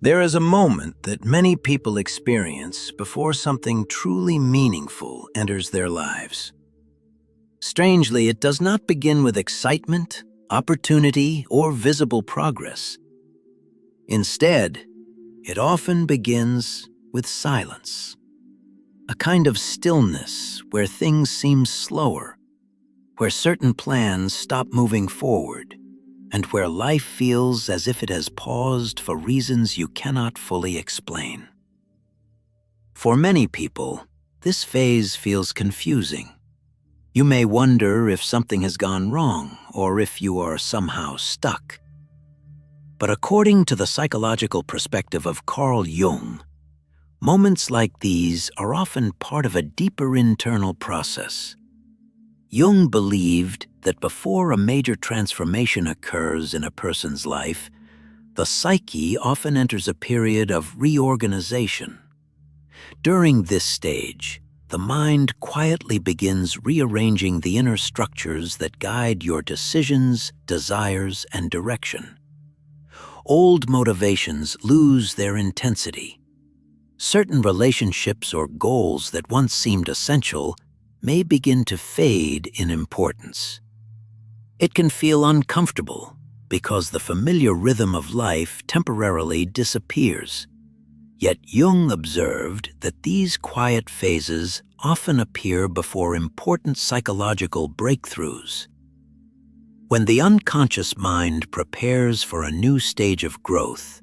There is a moment that many people experience before something truly meaningful enters their lives. Strangely, it does not begin with excitement, opportunity, or visible progress. Instead, it often begins with silence, a kind of stillness where things seem slower, where certain plans stop moving forward, and where life feels as if it has paused for reasons you cannot fully explain. For many people, this phase feels confusing. You may wonder if something has gone wrong or if you are somehow stuck. But according to the psychological perspective of Jung, moments like these are often part of a deeper internal process. Jung believed that before a major transformation occurs in a person's life, the psyche often enters a period of reorganization. During this stage, the mind quietly begins rearranging the inner structures that guide your decisions, desires, and direction. Old motivations lose their intensity. Certain relationships or goals that once seemed essential may begin to fade in importance. It can feel uncomfortable because the familiar rhythm of life temporarily disappears. Yet Jung observed that these quiet phases often appear before important psychological breakthroughs. When the unconscious mind prepares for a new stage of growth,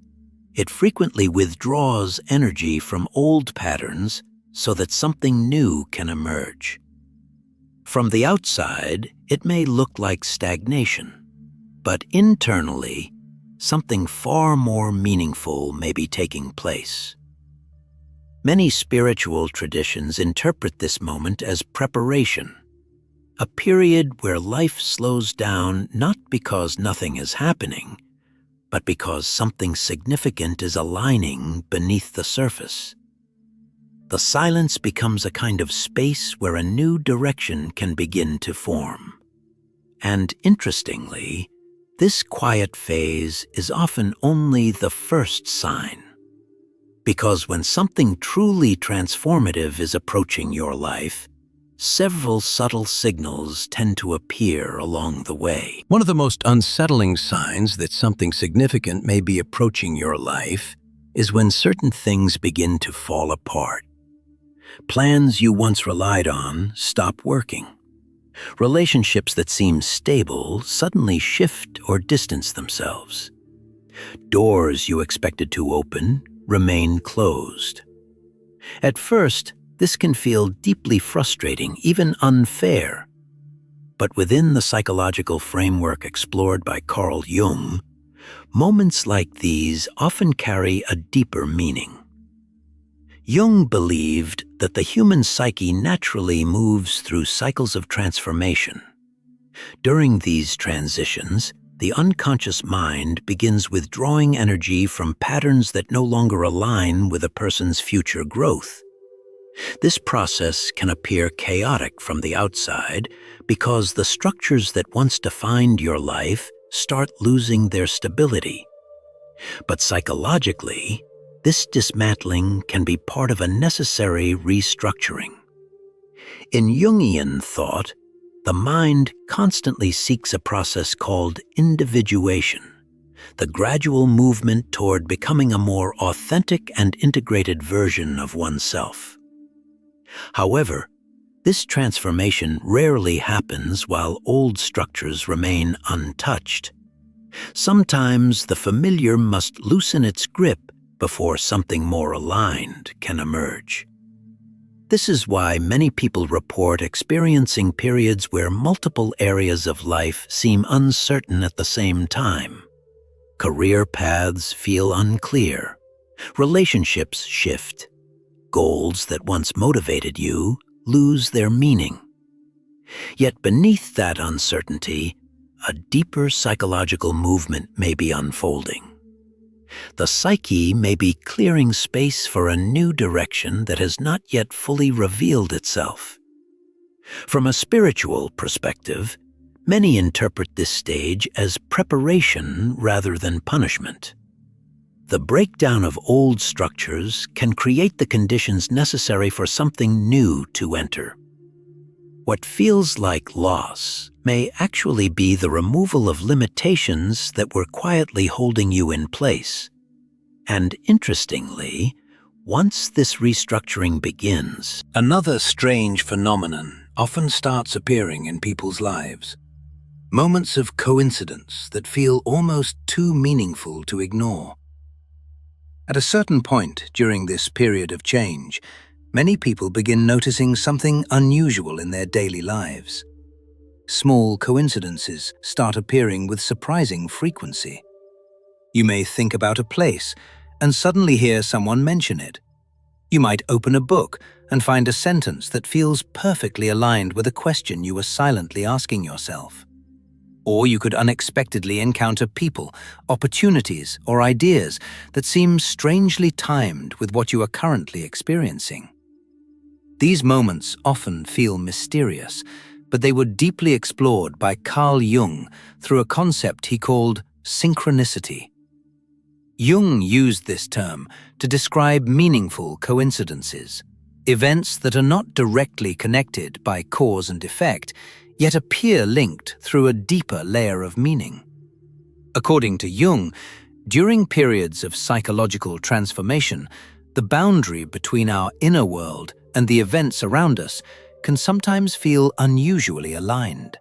it frequently withdraws energy from old patterns so that something new can emerge. From the outside, it may look like stagnation, but internally, something far more meaningful may be taking place. Many spiritual traditions interpret this moment as preparation, a period where life slows down not because nothing is happening, but because something significant is aligning beneath the surface. The silence becomes a kind of space where a new direction can begin to form. And interestingly, this quiet phase is often only the first sign. Because when something truly transformative is approaching your life, several subtle signals tend to appear along the way. One of the most unsettling signs that something significant may be approaching your life is when certain things begin to fall apart. Plans you once relied on stop working. Relationships that seem stable suddenly shift or distance themselves. Doors you expected to open remain closed. At first, this can feel deeply frustrating, even unfair. But within the psychological framework explored by Carl Jung, moments like these often carry a deeper meaning. Jung believed that the human psyche naturally moves through cycles of transformation. During these transitions, the unconscious mind begins withdrawing energy from patterns that no longer align with a person's future growth. This process can appear chaotic from the outside because the structures that once defined your life start losing their stability. But psychologically, this dismantling can be part of a necessary restructuring. In Jungian thought, the mind constantly seeks a process called individuation, the gradual movement toward becoming a more authentic and integrated version of oneself. However, this transformation rarely happens while old structures remain untouched. Sometimes the familiar must loosen its grip before something more aligned can emerge. This is why many people report experiencing periods where multiple areas of life seem uncertain at the same time. Career paths feel unclear, relationships shift, goals that once motivated you lose their meaning. Yet beneath that uncertainty, a deeper psychological movement may be unfolding. The psyche may be clearing space for a new direction that has not yet fully revealed itself. From a spiritual perspective, many interpret this stage as preparation rather than punishment. The breakdown of old structures can create the conditions necessary for something new to enter. What feels like loss may actually be the removal of limitations that were quietly holding you in place. And interestingly, once this restructuring begins, another strange phenomenon often starts appearing in people's lives. Moments of coincidence that feel almost too meaningful to ignore. At a certain point during this period of change, many people begin noticing something unusual in their daily lives. Small coincidences start appearing with surprising frequency. You may think about a place and suddenly hear someone mention it. You might open a book and find a sentence that feels perfectly aligned with a question you were silently asking yourself. Or you could unexpectedly encounter people, opportunities, or ideas that seem strangely timed with what you are currently experiencing. These moments often feel mysterious, but they were deeply explored by Carl Jung through a concept he called synchronicity. Jung used this term to describe meaningful coincidences, events that are not directly connected by cause and effect, yet appear linked through a deeper layer of meaning. According to Jung, during periods of psychological transformation, the boundary between our inner world and the events around us can sometimes feel unusually aligned.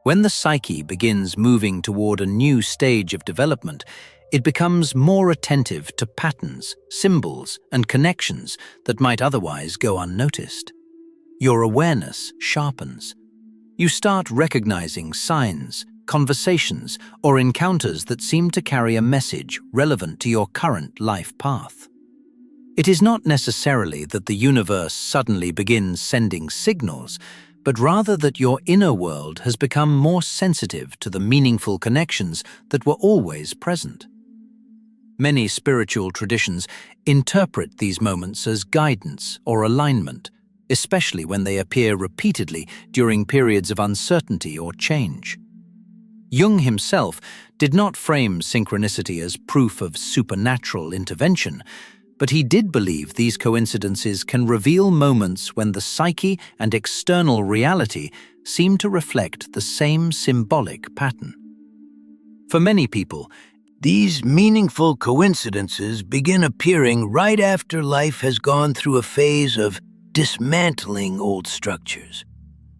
When the psyche begins moving toward a new stage of development, it becomes more attentive to patterns, symbols, and connections that might otherwise go unnoticed. Your awareness sharpens. You start recognizing signs, conversations, or encounters that seem to carry a message relevant to your current life path. It is not necessarily that the universe suddenly begins sending signals, but rather that your inner world has become more sensitive to the meaningful connections that were always present. Many spiritual traditions interpret these moments as guidance or alignment, especially when they appear repeatedly during periods of uncertainty or change. Jung himself did not frame synchronicity as proof of supernatural intervention, but he did believe these coincidences can reveal moments when the psyche and external reality seem to reflect the same symbolic pattern. For many people, these meaningful coincidences begin appearing right after life has gone through a phase of dismantling old structures.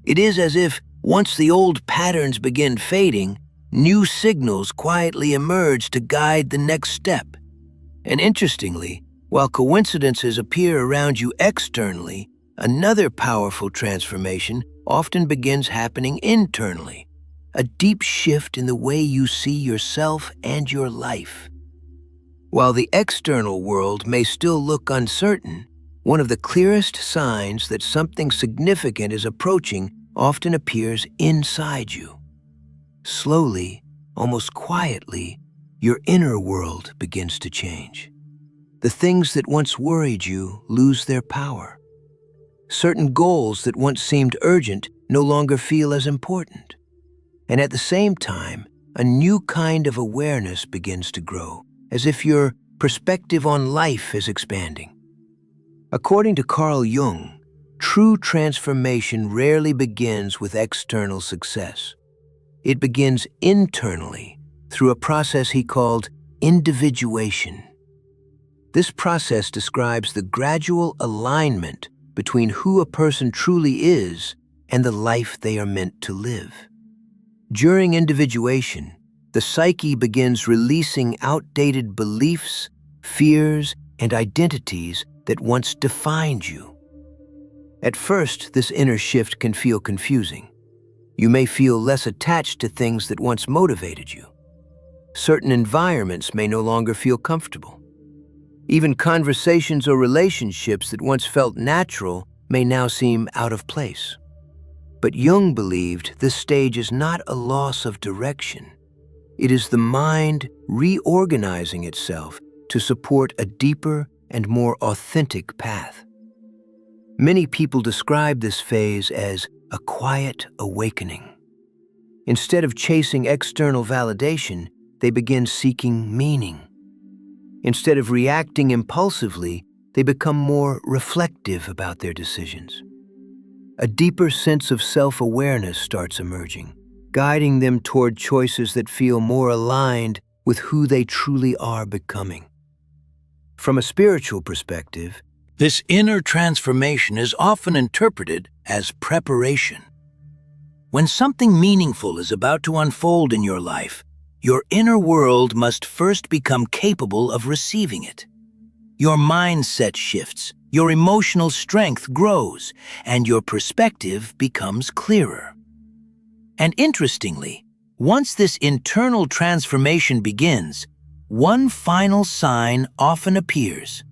It is as if, once the old patterns begin fading, new signals quietly emerge to guide the next step. And interestingly, while coincidences appear around you externally, another powerful transformation often begins happening internally. A deep shift in the way you see yourself and your life. While the external world may still look uncertain, one of the clearest signs that something significant is approaching often appears inside you. Slowly, almost quietly, your inner world begins to change. The things that once worried you lose their power. Certain goals that once seemed urgent no longer feel as important. And at the same time, a new kind of awareness begins to grow, as if your perspective on life is expanding. According to Carl Jung, true transformation rarely begins with external success. It begins internally through a process he called individuation. This process describes the gradual alignment between who a person truly is and the life they are meant to live. During individuation, the psyche begins releasing outdated beliefs, fears, and identities that once defined you. At first, this inner shift can feel confusing. You may feel less attached to things that once motivated you. Certain environments may no longer feel comfortable. Even conversations or relationships that once felt natural may now seem out of place. But Jung believed this stage is not a loss of direction. It is the mind reorganizing itself to support a deeper and more authentic path. Many people describe this phase as a quiet awakening. Instead of chasing external validation, they begin seeking meaning. Instead of reacting impulsively, they become more reflective about their decisions. A deeper sense of self-awareness starts emerging, guiding them toward choices that feel more aligned with who they truly are becoming. From a spiritual perspective, this inner transformation is often interpreted as preparation. When something meaningful is about to unfold in your life, your inner world must first become capable of receiving it. Your mindset shifts, your emotional strength grows, and your perspective becomes clearer. And interestingly, once this internal transformation begins, one final sign often appears: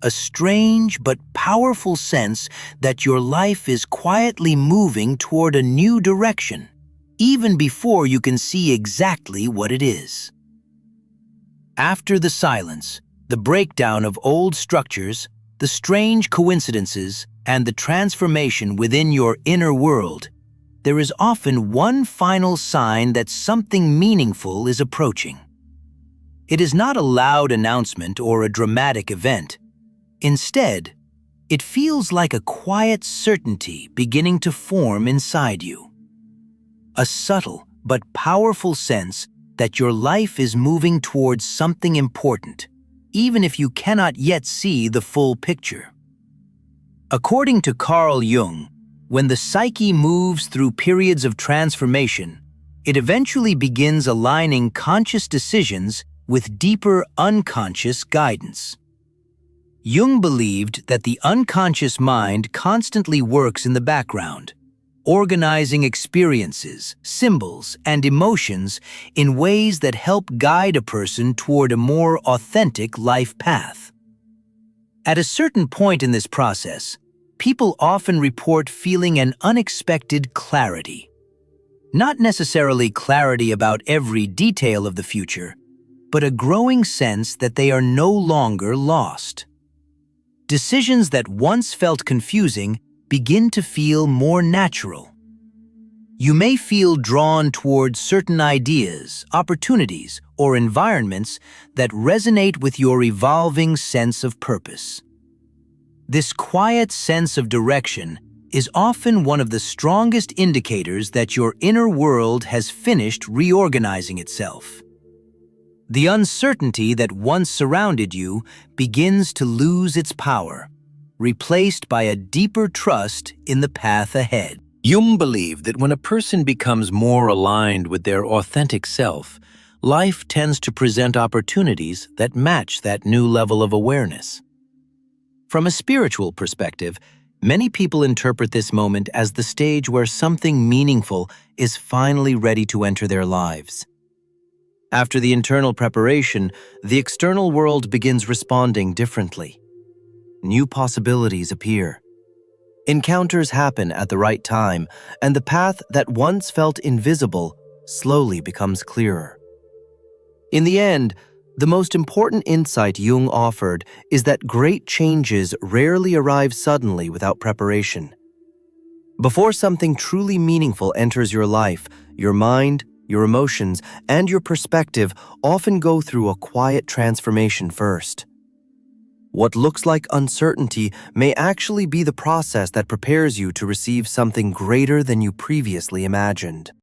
a strange but powerful sense that your life is quietly moving toward a new direction, even before you can see exactly what it is. After the silence, the breakdown of old structures, the strange coincidences, and the transformation within your inner world, there is often one final sign that something meaningful is approaching. It is not a loud announcement or a dramatic event. Instead, it feels like a quiet certainty beginning to form inside you. A subtle but powerful sense that your life is moving towards something important, even if you cannot yet see the full picture. According to Carl Jung, when the psyche moves through periods of transformation, it eventually begins aligning conscious decisions with deeper unconscious guidance. Jung believed that the unconscious mind constantly works in the background, organizing experiences, symbols, and emotions in ways that help guide a person toward a more authentic life path. At a certain point in this process, people often report feeling an unexpected clarity. Not necessarily clarity about every detail of the future, but a growing sense that they are no longer lost. Decisions that once felt confusing begin to feel more natural. You may feel drawn towards certain ideas, opportunities, or environments that resonate with your evolving sense of purpose. This quiet sense of direction is often one of the strongest indicators that your inner world has finished reorganizing itself. The uncertainty that once surrounded you begins to lose its power, replaced by a deeper trust in the path ahead. Jung believed that when a person becomes more aligned with their authentic self, life tends to present opportunities that match that new level of awareness. From a spiritual perspective, many people interpret this moment as the stage where something meaningful is finally ready to enter their lives. After the internal preparation, the external world begins responding differently. New possibilities appear. Encounters happen at the right time, and the path that once felt invisible slowly becomes clearer. In the end, the most important insight Jung offered is that great changes rarely arrive suddenly without preparation. Before something truly meaningful enters your life, your mind, your emotions, and your perspective often go through a quiet transformation first. What looks like uncertainty may actually be the process that prepares you to receive something greater than you previously imagined.